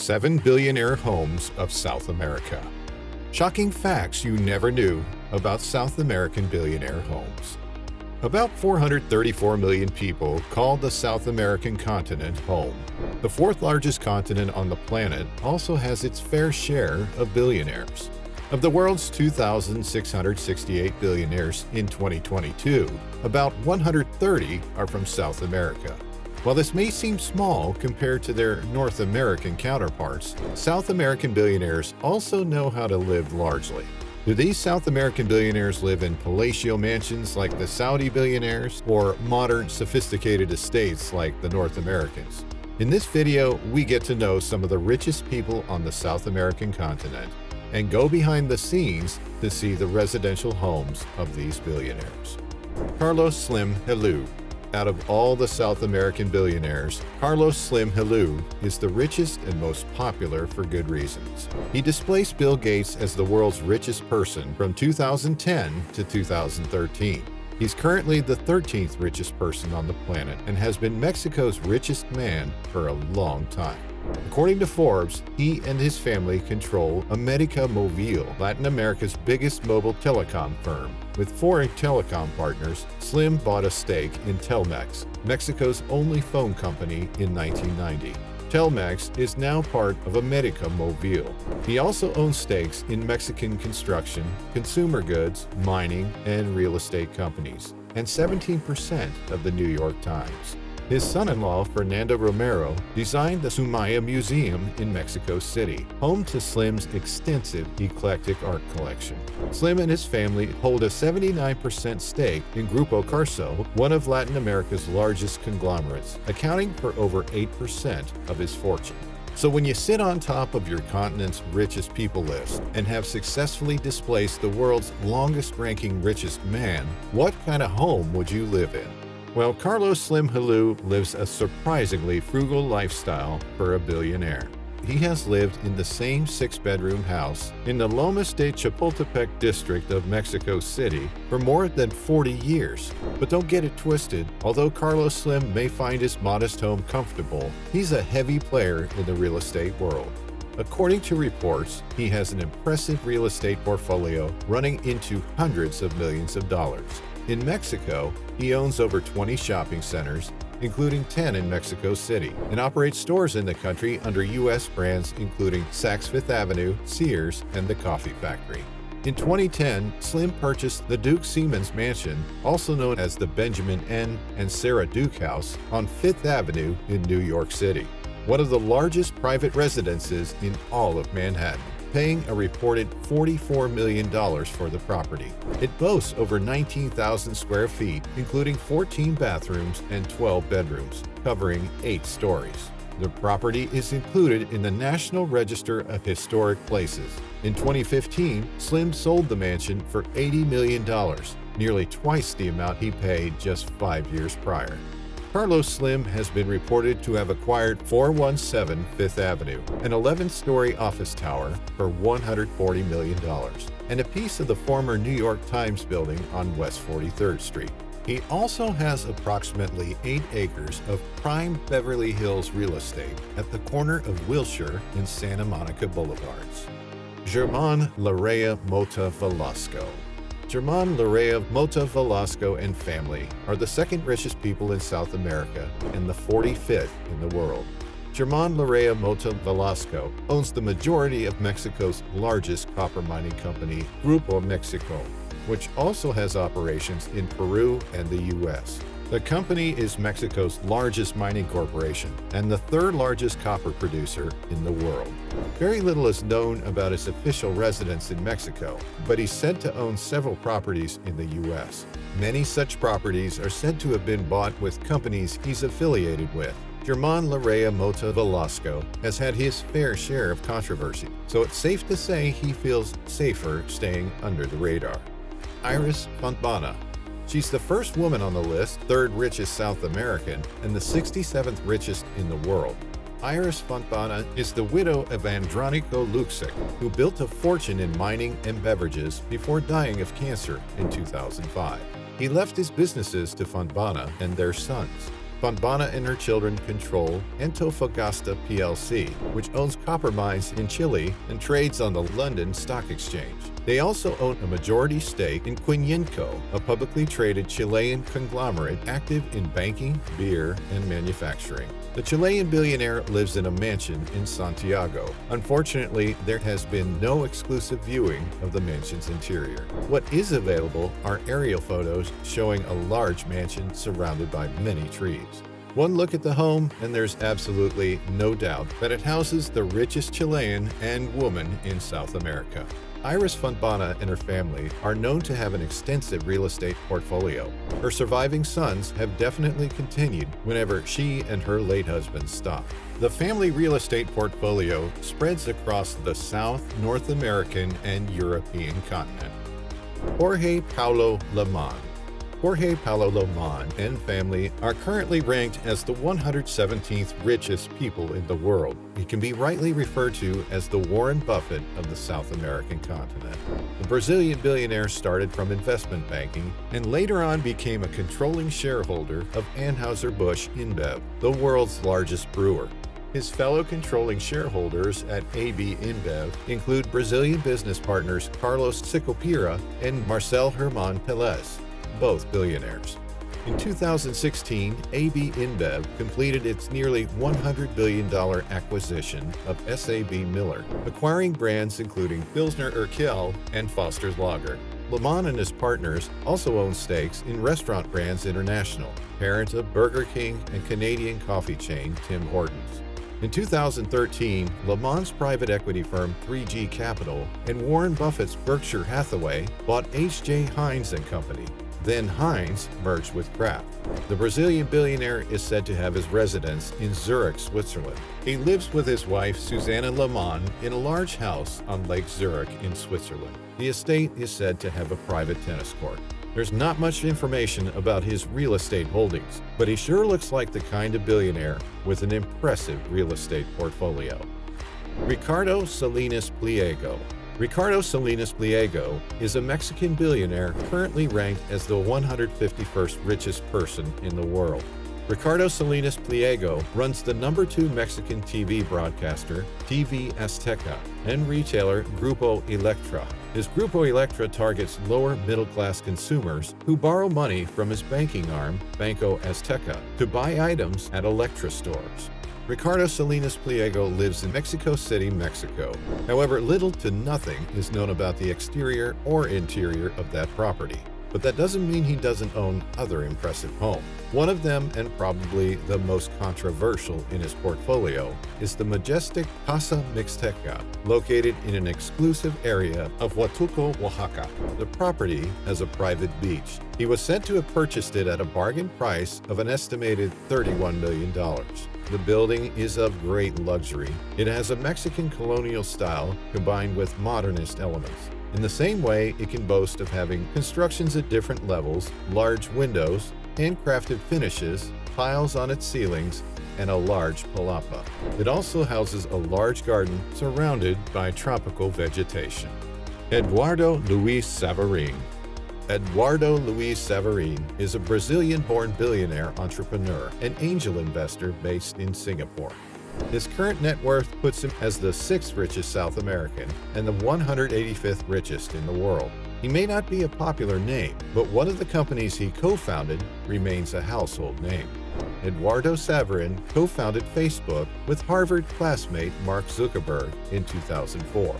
7 Billionaire Homes of South America. Shocking facts you never knew about South American billionaire homes. About 434 million people call the South American continent home. The fourth largest continent on the planet also has its fair share of billionaires. Of the world's 2,668 billionaires in 2022, about 130 are from South America. While this may seem small compared to their North American counterparts, South American billionaires also know how to live largely. Do these South American billionaires live in palatial mansions like the Saudi billionaires, or modern, sophisticated estates like the North Americans? In this video, we get to know some of the richest people on the South American continent and go behind the scenes to see the residential homes of these billionaires. Carlos Slim Helu. Out of all the South American billionaires, Carlos Slim Helu is the richest and most popular for good reasons. He displaced Bill Gates as the world's richest person from 2010 to 2013. He's currently the 13th richest person on the planet and has been Mexico's richest man for a long time. According to Forbes, he and his family control América Móvil, Latin America's biggest mobile telecom firm. With foreign telecom partners, Slim bought a stake in Telmex, Mexico's only phone company, in 1990. Telmex is now part of América Móvil. He also owns stakes in Mexican construction, consumer goods, mining, and real estate companies, and 17% of the New York Times. His son-in-law, Fernando Romero, designed the Sumaya Museum in Mexico City, home to Slim's extensive eclectic art collection. Slim and his family hold a 79% stake in Grupo Carso, one of Latin America's largest conglomerates, accounting for over 8% of his fortune. So when you sit on top of your continent's richest people list and have successfully displaced the world's longest-ranking richest man, what kind of home would you live in? Well, Carlos Slim Helu lives a surprisingly frugal lifestyle for a billionaire. He has lived in the same 6-bedroom house in the Lomas de Chapultepec district of Mexico City for more than 40 years. But don't get it twisted, although Carlos Slim may find his modest home comfortable, he's a heavy player in the real estate world. According to reports, he has an impressive real estate portfolio running into hundreds of millions of dollars. In Mexico, he owns over 20 shopping centers, including 10 in Mexico City, and operates stores in the country under U.S. brands including Saks Fifth Avenue, Sears, and the Coffee Factory. In 2010, Slim purchased the Duke Siemens Mansion, also known as the Benjamin N. and Sarah Duke House, on Fifth Avenue in New York City, one of the largest private residences in all of Manhattan, paying a reported $44 million for the property. It boasts over 19,000 square feet, including 14 bathrooms and 12 bedrooms, covering 8 stories. The property is included in the National Register of Historic Places. In 2015, Slim sold the mansion for $80 million, nearly twice the amount he paid just 5 years prior. Carlos Slim has been reported to have acquired 417 Fifth Avenue, an 11-story office tower, for $140 million, and a piece of the former New York Times building on West 43rd Street. He also has approximately 8 acres of prime Beverly Hills real estate at the corner of Wilshire and Santa Monica Boulevards. Herrmann, Larrea, Mota, Velasco. Herrmann, Larrea, Mota, Velasco, and family are the second richest people in South America and the 45th in the world. Herrmann, Larrea, Mota, Velasco owns the majority of Mexico's largest copper mining company, Grupo Mexico, which also has operations in Peru and the U.S. The company is Mexico's largest mining corporation and the 3rd largest copper producer in the world. Very little is known about his official residence in Mexico, but he's said to own several properties in the U.S. Many such properties are said to have been bought with companies he's affiliated with. Herrmann, Larrea, Mota, Velasco has had his fair share of controversy, so it's safe to say he feels safer staying under the radar. Iris Fontbona. She's the first woman on the list, 3rd richest South American, and the 67th richest in the world. Iris Fontbona is the widow of Andronico Luksic, who built a fortune in mining and beverages before dying of cancer in 2005. He left his businesses to Fontbona and their sons. Fontbona and her children control Antofagasta plc, which owns copper mines in Chile and trades on the London Stock Exchange. They also own a majority stake in Quinyenco, a publicly traded Chilean conglomerate active in banking, beer, and manufacturing. The Chilean billionaire lives in a mansion in Santiago. Unfortunately, there has been no exclusive viewing of the mansion's interior. What is available are aerial photos showing a large mansion surrounded by many trees. One look at the home, and there's absolutely no doubt that it houses the richest Chilean and woman in South America. Iris Fontbona and her family are known to have an extensive real estate portfolio. Her surviving sons have definitely continued whenever she and her late husband stopped. The family real estate portfolio spreads across the South, North American, and European continent. Jorge Paulo Lemann. Jorge Paulo Lemann and family are currently ranked as the 117th richest people in the world. He can be rightly referred to as the Warren Buffett of the South American continent. The Brazilian billionaire started from investment banking and later on became a controlling shareholder of Anheuser-Busch InBev, the world's largest brewer. His fellow controlling shareholders at AB InBev include Brazilian business partners Carlos Sicopira and Marcel Herrmann, both billionaires. In 2016, AB InBev completed its nearly $100 billion acquisition of SAB Miller, acquiring brands including Pilsner Urquell and Foster's Lager. Lemann and his partners also own stakes in Restaurant Brands International, parent of Burger King and Canadian coffee chain Tim Hortons. In 2013, Lemann's private equity firm 3G Capital and Warren Buffett's Berkshire Hathaway bought H.J. Heinz & Company. Then Heinz merged with Kraft. The Brazilian billionaire is said to have his residence in Zurich, Switzerland. He lives with his wife Susanna Lemann in a large house on Lake Zurich in Switzerland. The estate is said to have a private tennis court. There's not much information about his real estate holdings, but he sure looks like the kind of billionaire with an impressive real estate portfolio. Ricardo Salinas Pliego. Ricardo Salinas Pliego is a Mexican billionaire currently ranked as the 151st richest person in the world. Ricardo Salinas Pliego runs the #2 Mexican TV broadcaster, TV Azteca, and retailer Grupo Electra. His Grupo Electra targets lower middle-class consumers who borrow money from his banking arm, Banco Azteca, to buy items at Electra stores. Ricardo Salinas Pliego lives in Mexico City, Mexico. However, little to nothing is known about the exterior or interior of that property. But that doesn't mean he doesn't own other impressive homes. One of them, and probably the most controversial in his portfolio, is the majestic Casa Mixteca, located in an exclusive area of Huatulco, Oaxaca. The property has a private beach. He was said to have purchased it at a bargain price of an estimated $31 million. The building is of great luxury. It has a Mexican colonial style combined with modernist elements. In the same way, it can boast of having constructions at different levels, large windows, handcrafted finishes, tiles on its ceilings, and a large palapa. It also houses a large garden surrounded by tropical vegetation. Eduardo Luis Saverin. Eduardo Luis Saverin is a Brazilian-born billionaire entrepreneur and angel investor based in Singapore. His current net worth puts him as the 6th richest South American and the 185th richest in the world. He may not be a popular name, but one of the companies he co-founded remains a household name. Eduardo Saverin co-founded Facebook with Harvard classmate Mark Zuckerberg in 2004.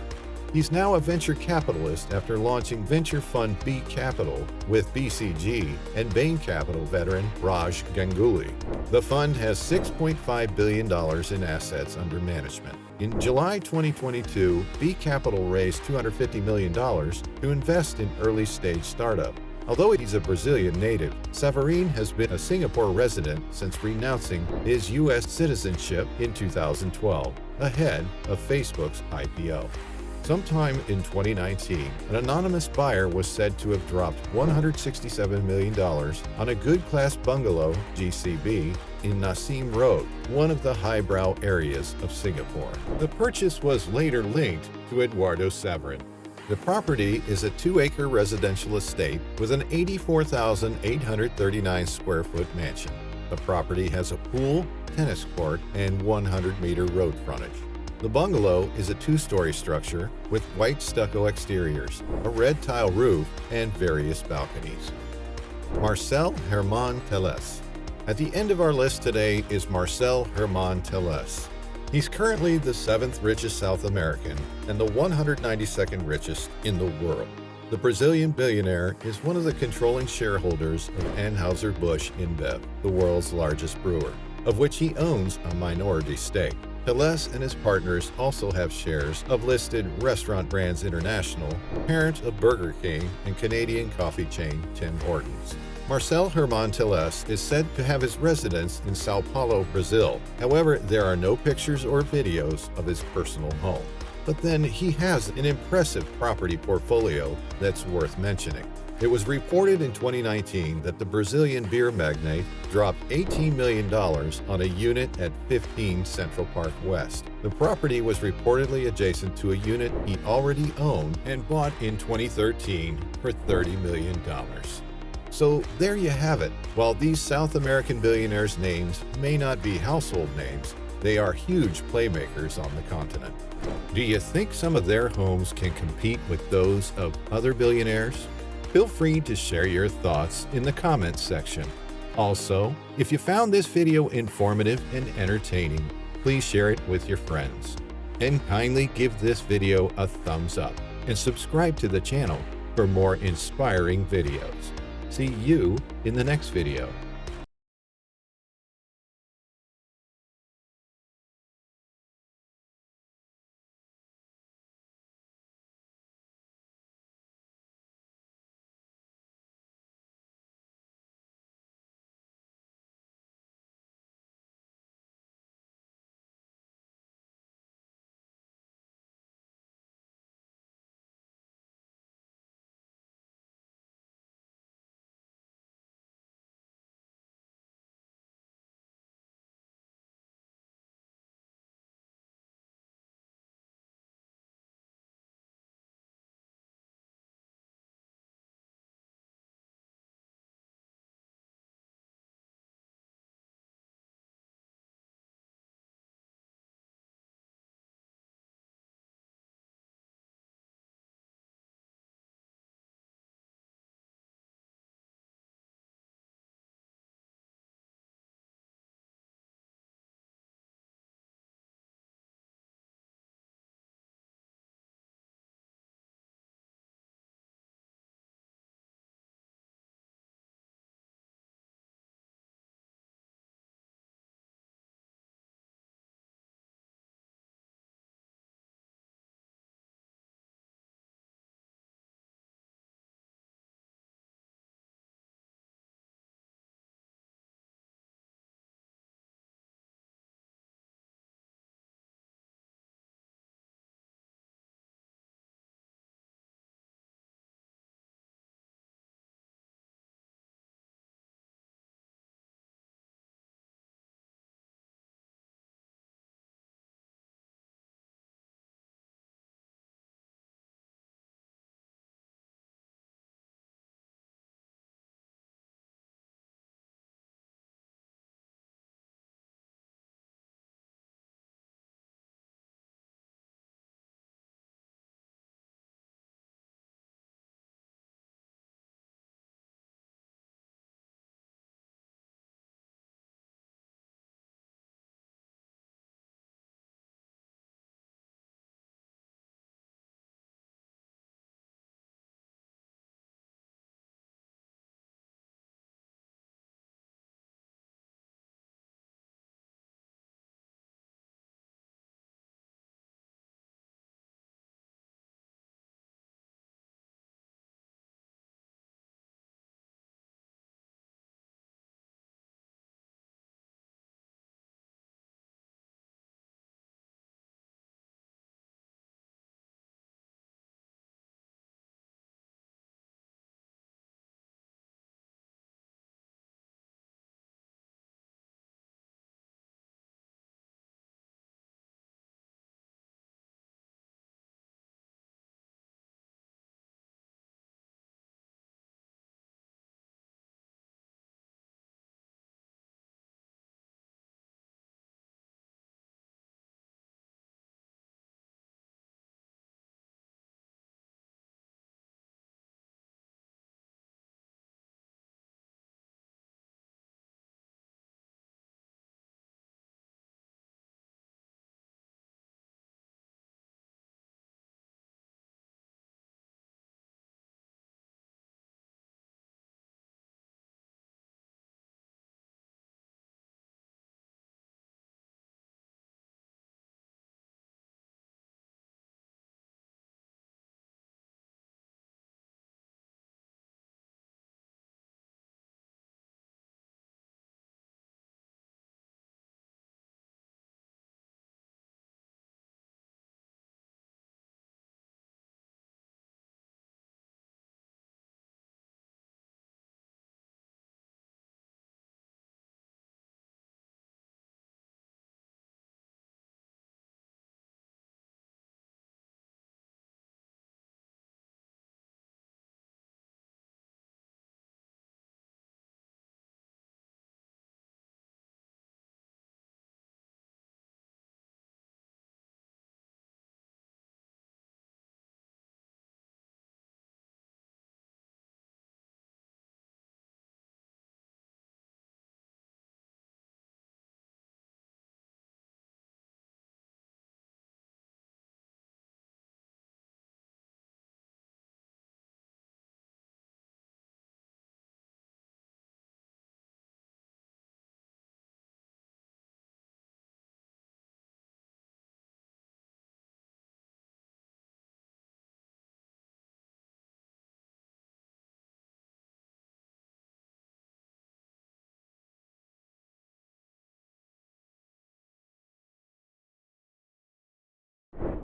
He's now a venture capitalist after launching venture fund B Capital with BCG and Bain Capital veteran Raj Ganguly. The fund has $6.5 billion in assets under management. In July 2022, B Capital raised $250 million to invest in early-stage startup. Although he's a Brazilian native, Saverin has been a Singapore resident since renouncing his U.S. citizenship in 2012, ahead of Facebook's IPO. Sometime in 2019, an anonymous buyer was said to have dropped $167 million on a good-class bungalow, GCB, in Nassim Road, one of the highbrow areas of Singapore. The purchase was later linked to Eduardo Saverin. The property is a 2-acre residential estate with an 84,839 square foot mansion. The property has a pool, tennis court, and 100-meter road frontage. The bungalow is a two-story structure with white stucco exteriors, a red tile roof, and various balconies. Marcel Herrmann Teles. At the end of our list today is Marcel Herrmann Teles. He's currently the 7th richest South American and the 192nd richest in the world. The Brazilian billionaire is one of the controlling shareholders of Anheuser-Busch InBev, the world's largest brewer, of which he owns a minority stake. Teles and his partners also have shares of listed Restaurant Brands International, parent of Burger King and Canadian coffee chain Tim Hortons. Marcel Herrmann Teles is said to have his residence in Sao Paulo, Brazil. However, there are no pictures or videos of his personal home. But then he has an impressive property portfolio that's worth mentioning. It was reported in 2019 that the Brazilian beer magnate dropped $18 million on a unit at 15 Central Park West. The property was reportedly adjacent to a unit he already owned and bought in 2013 for $30 million. So there you have it. While these South American billionaires' names may not be household names, they are huge playmakers on the continent. Do you think some of their homes can compete with those of other billionaires? Feel free to share your thoughts in the comments section. Also, if you found this video informative and entertaining, please share it with your friends. And kindly give this video a thumbs up and subscribe to the channel for more inspiring videos. See you in the next video.